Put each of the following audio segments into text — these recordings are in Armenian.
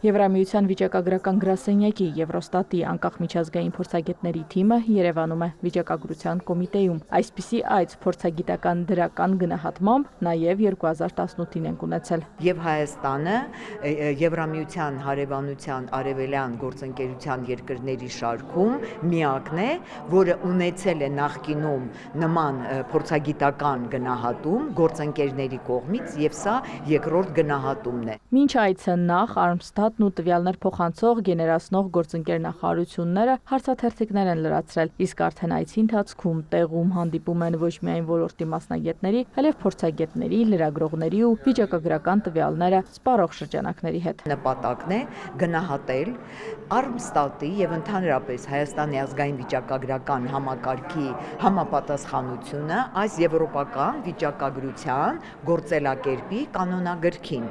Եվրամիության վիճակագրական գրասենյակի Եվրոստատի անկախ միջազգային փորձագետների թիմը Երևանում է վիճակագրության կոմիտեում։ Այսպիսի այց փորձագիտական դրական գնահատմամբ նաև 2018-ին ենք ունեցել։ Եվ Հայաստանը Եվրամիության հարևանության արևելյան գործընկերության երկրների շարքում միակն է, որը ունեցել է նախկինում նման փորձագիտական գնահատում գործընկերների կողմից, եւ սա երկրորդ գնահատումն է։ Մինչ այցը նախ Armstadt-ն ու տվյալներ փոխանցող գեներացնող գործընկեր նախարարությունները հարցաթերթիկներ են լրացրել, իսկ արդեն այցի ընթացքում տեղում հանդիպում են ոչ միայն ոլորտի մասնագետների, այլև փորձագետների, լրագրողների ու վիճակագրական տվյալները սպառող շրջանակների հետ։ Նպատակն է գնահատել Armstadt-ի եւ ընդհանրապես Հայաստանի ազգային վիճակագրական համակարգի համապատասխանությունը այս եվրոպական վիճակագրության գործելակերպի կանոնագրքին,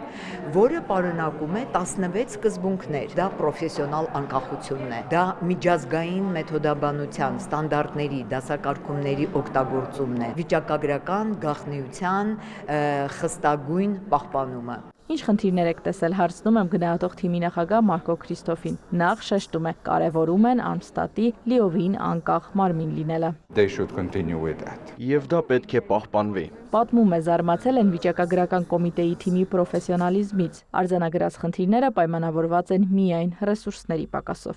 որը պարունակում է 16 սկզբունքներ։ Դա պրոֆեսիոնալ անկախությունն է, դա միջազգային մեթոդաբանության ստանդարտների, դասակարգումների օգտագործումն է, վիճակագրական գաղտնիության խստագույն պահպանումը։ Ինչ խնդիրներ եք տեսել, հարցնում եմ գնահատող թիմի նախագահ Մարկո Քրիստոֆին։ Նախ շեշտում է, կարևորում են Armstadt-ի լիովին անկախ մարմին լինելը։ Եվ դա պետք է պահպանվի։ Պատմում է, զարմացել են վիճակագրական կոմիտեի թիմի պրոֆեսիոնալիզմից։ Արձանագրած խնդիրները պայմանավորված են միայն ռեսուրսների պակասով։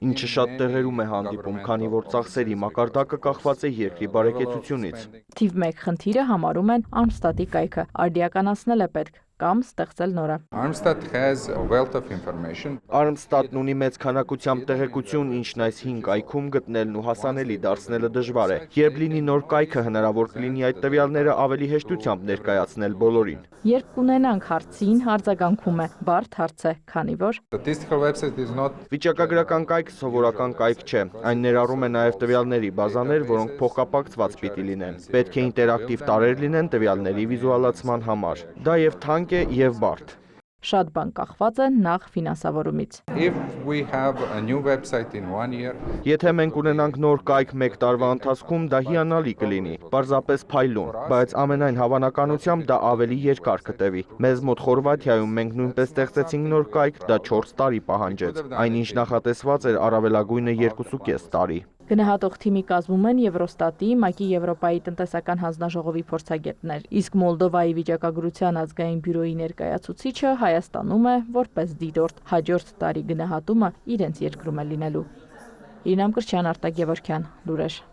Ինչը շատ տեղերում է հանդիպում, քանի որ ծախսերի մակարդակը կախված է երկրի բարեկեցությունից։ Թիվ 1 խնդիրը համարում են Armstadt-ի կայքը, արդիականացնել է պետք կամ ստեղծել նորը։ Armstadt-ն ունի մեծ քանակությամբ տեղեկություն, ինչն այս 5 այգում գտնելն ու հասանելի դարձնելը դժվար է։ Երբ լինի նոր կայքը, հնարավոր կլինի այդ տվյալները ավելի հեշտությամբ ներկայացնել բոլորին։ Երբ կունենանք հարցին, արձագանքում է, բարդ հարց է, քանի որ Վիճակագրական կայքը սովորական կայք չէ։ Այն ներառում է նաև տվյալների բազաներ, որոնք փոխկապակցված պիտի լինեն։ Պետք է ինտերակտիվ տարրեր լինեն տվյալների վիզուալացման համար։ Դա եւ թանկ է եւ բարդ։ Շատ բան կախված է նախ ֆինանսավորումից։ Եթե մենք ունենանք նոր կայք 1 տարվա ընթացքում, դա հիանալի կլինի, պարզապես փայլուն, բայց ամենայն հավանականությամբ դա ավելի երկար կտևի։ Մեզ մոտ Խորվաթիայում մենք նույնպես ստեղծեցինք նոր կայք, դա 4 տարի պահանջեց։ Այնինչ նախատեսված էր առավելագույնը 2.5 տարի։ Գնահատող թիմի կազմում են Եվրոստատի, ՄԱԿ-ի Եվրոպայի տնտեսական հանձնաժողովի փորձագետներ, իսկ Մոլդովայի վիճակագրության ազգային բյուրոյի ներկայացուցիչը Հայաստանում է որպես դիտորդ, հաջորդ տարի գնահատումը իրենց երկրում է լինելու։ Իրինամ Կրչյան, Արտակ Գևորգյան, Լուրեր։